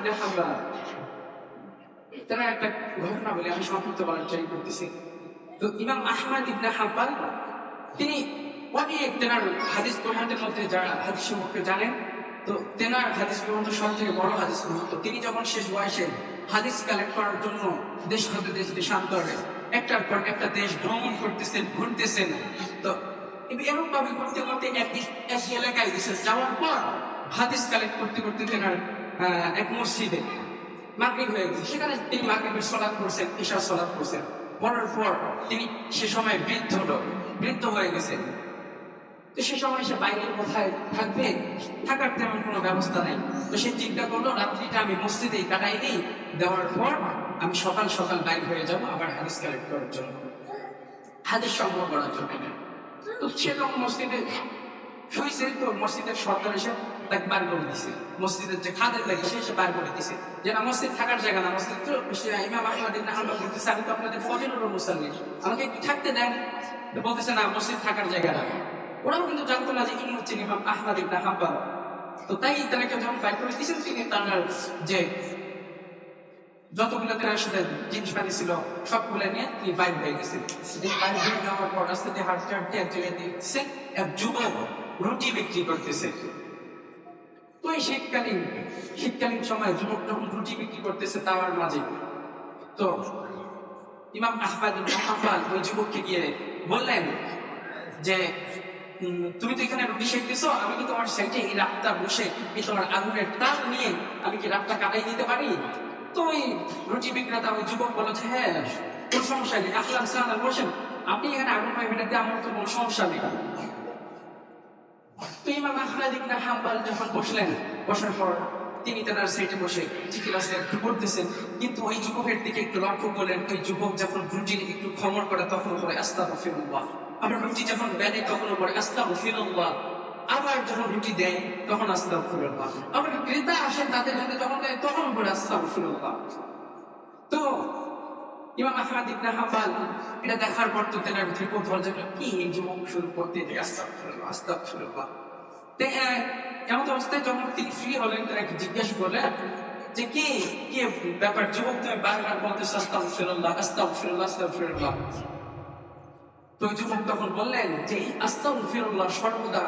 ইবনে হাম্বাল তারা একটা ঘটনা বলে আমি সংক্ষিপ্ত বলার ট্রাই করতেছি। তো ইমাম আহমদ ইবনে হাম্বাল তিনি অনেক তেনার হাদিস গ্রন্থের মধ্যে যারা হাদিস সম্পর্কে জানেন, তো তেনার হাদিস গ্রন্থ সব থেকে বড় হাদিস গ্রন্থ। তিনি যখন শেষ বয়সে হাদিস কালেক্ট করার জন্য দেশ হতে দেশ দেশান্তরে একটার পর একটা দেশ ভ্রমণ করতেছেন, ঘুরতেছেন। তো এরকম ভাবে করতে করতে এক এলাকায় গেছেন, যাওয়ার পর হাদিস কালেক্ট করতে করতে তেনার এক মসজিদে মাগরিব হয়ে গেছে। সেখানে তিনি মাগরিবের সালাত করছেন, ইশার সালাত করছেন। পড়ার পর তিনি সে সময় বৃদ্ধ হয়ে গেছেন। তো সে সময় সে বাইরে কোথায় থাকবে, থাকার তেমন কোনো ব্যবস্থা নেই। তো সে চিন্তা করলো রাত্রিটা আমি মসজিদেই কাটাই দিই, দেওয়ার পর আমি সকাল সকাল বাইর হয়ে যাব আবার হাদিস কালেক্ট করার জন্য, হাদিস সংগ্রহ করার জন্য। তো সে যখন মসজিদে শুয়েছে, তো মসজিদের সরকার এসে তাকে বার করে দিছে। মসজিদের যে খাদের লাগে সে বার করে দিছে যে না, মসজিদ থাকার জায়গা না। মসজিদ তো ইমাম আহমদ ইবনে হাম্বল বলতেছে আমি তো আপনাদের ফজরের মুসাল্লি, আমাকে একটু থাকতে দেন। তো বলতেছে না, মসজিদ থাকার জায়গা না। ওরাও কিন্তু জানতো না যে ইনি হচ্ছেন ইমাম আহমদ ইবনে হাম্বল। তো তাই তাকে যখন বাইর করে দিয়েছেন, তিনি তার যে যতগুলো তার সাথে জিনিসপাতি ছিল সবগুলো নিয়ে তিনি বাইর হয়ে গেছেন। বাইরে হয়ে যাওয়ার পর রাস্তাতে হাঁটতে হাঁটতে এক জায়গায় দেখছে এক যুবক রুটি বিক্রি করতেছে। তো এই শীতকালীন সময় যুবক যখন রুটি বিক্রি করতেছে তাওয়ার মাঝে, তো ইমাম আহমদ ইবনে হাম্বল ওই যুবককে গিয়ে বললেন যে তুমি তো এখানে রুটি সেকতেছো, আমি কি তোমার সাইডে এই রাতটা বসে এই তোমার আগুনের তাপ নিয়ে আমি কি রাতটা কাটাই দিতে পারি? তো ওই রুটি বিক্রেতা ওই যুবক বলো যে হ্যাঁ, কোন সমস্যা নেই, আসলাম সালাম বসেন, আপনি এখানে আগুন পাইবেন, আমার তো কোনো সমস্যা নেই। তো ইমাম আহমদ ইবনে হাম্বল যখন বসলেন, বসার পর তিনি তার সাইডে বসে চিকিৎসা একটু করতেছেন, কিন্তু ওই যুবকের দিকে একটু লক্ষ্য করলেন। ওই যুবক যখন রুটি একটু খমর করে তখন বলে আস্তাগফিরুল্লাহ, আবার রুটি যখন বেড়ে তখন বলে আস্তাগফিরুল্লাহ, আবার যখন রুটি দেয় তখন আস্তাগফিরুল্লাহ, আবার ক্রেতা আসেন তাদের হাতে যখন দেয় তখন বলে আস্তাগফিরুল্লাহ। তো ইমাম আহমদ ইবনে হাম্বল এটা দেখার পর তো তেনার ভিতরে কৌতূহল জাগলো, কি এই যুবক শুরু করতে আস্তাগফিরুল্লাহ আস্তাগফিরুল্লাহ। এমন অবস্থায় যখন তিনি ফ্রি হলেন, তাকে জিজ্ঞাসা করলেন যে কি কি ব্যাপার যুবক, তুমি বারবার বলতেছ আস্তাগফিরুল্লাহ আস্তাগফিরুল্লাহ আস্তাগফিরুল্লাহ। তো যুবক তখন বললেন যে আস্তাগফিরুল্লাহ সর্বদা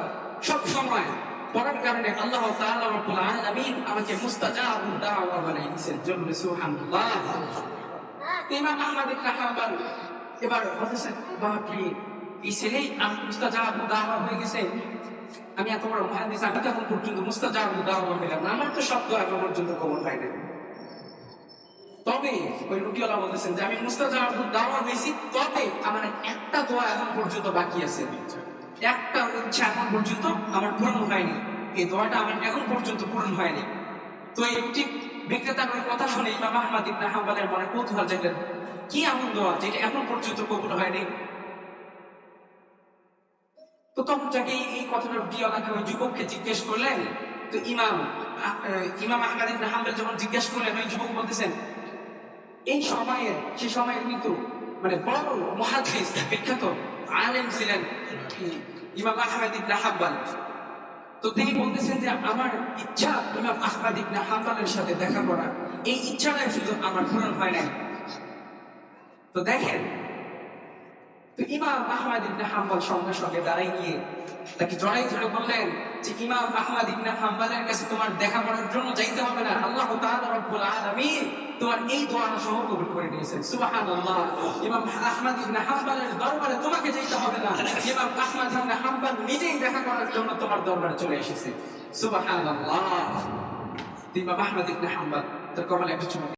সব সময় পড়ার কারণে আল্লাহ তাআলা রব্বুল আলামিন আমাকে মুস্তাজাবুদ দাওয়া বানাইছেন। জন্য সুবহানাল্লাহ। ইমাম আহমদ ইবনে হাম্বল এবার বলতেছেন, বাপরে এই ছেলেই মুস্তাজাবুদ দাওয়া হয়ে গেছে, আমি এত বড় মুহাদ্দিস, আমি এখন পর্যন্ত মুস্তাজাবুদ দাওয়া পেলাম না, আমার তো শব্দ এখন পর্যন্ত কবর হয় না। তবে ওই রুটিওয়ালা বলতেছেন যে আমি মুস্তাজাবুদ দাওয়া হয়েছি, তবে আমার একটা দোয়া এখন পর্যন্ত বাকি আছে, একটা ইচ্ছা এখন পর্যন্ত আমার পূরণ হয়নি, এই দোয়াটা আমার এখন পর্যন্ত পূরণ হয়নি। তো এই রুটি বিক্রেতার ওই কথা শুনে ইমাম আহমদ ইবনে হাম্বলের মনে কৌতূহল জাগলেন, কি এমন দোয়া যেটা এখন পর্যন্ত কবুল হয়নি? তো তখন যাকে এই কথাটা রুটিওয়ালাকে ওই যুবককে জিজ্ঞেস করলেন। তো ইমাম আহমদ ইবনে হাম্বল যখন জিজ্ঞেস করলেন, ওই যুবক বলতেছেন সে সময়ে কিন্তু মানে বড় মুহাদ্দিস বিখ্যাত আলেম ছিলেন ইমাম আহমদ ইবনে হাম্বল। তো তিনি বলতেছেন যে আমার ইচ্ছা ইমাম আহমদ ইবনে হাম্বলের সাথে দেখা করা, এই ইচ্ছাটাই শুধু আমার পূরণ হয় নাই। তো দেখেন, তো ইমাম আহমদ ইবনে হাম্বল সঙ্গে সঙ্গে দাঁড়াই গিয়ে তাকে জড়াই ধরে বললেন যে ইমাম আহমদ ইবনে হাম্বলের কাছে তোমার দেখা করার জন্য যাইতে হবে না, আল্লাহ তাআলা রব্বুল আলামিন তোমার এই দোয়া সহ কবুল করে নিয়েছেন। সুবহানাল্লাহ। ইমাম আহমদ ইবনে হাম্বলের দরবারে তোমাকে যেতে হবে না, ইমাম আহমদ ইবনে হাম্বল নিজেই দেখা করার জন্য তোমার দরবারে চলে এসেছে। সুবহানাল্লাহ। ইমাম আহমদ ইবনে হাম্বল তার কপালে একটা চুমু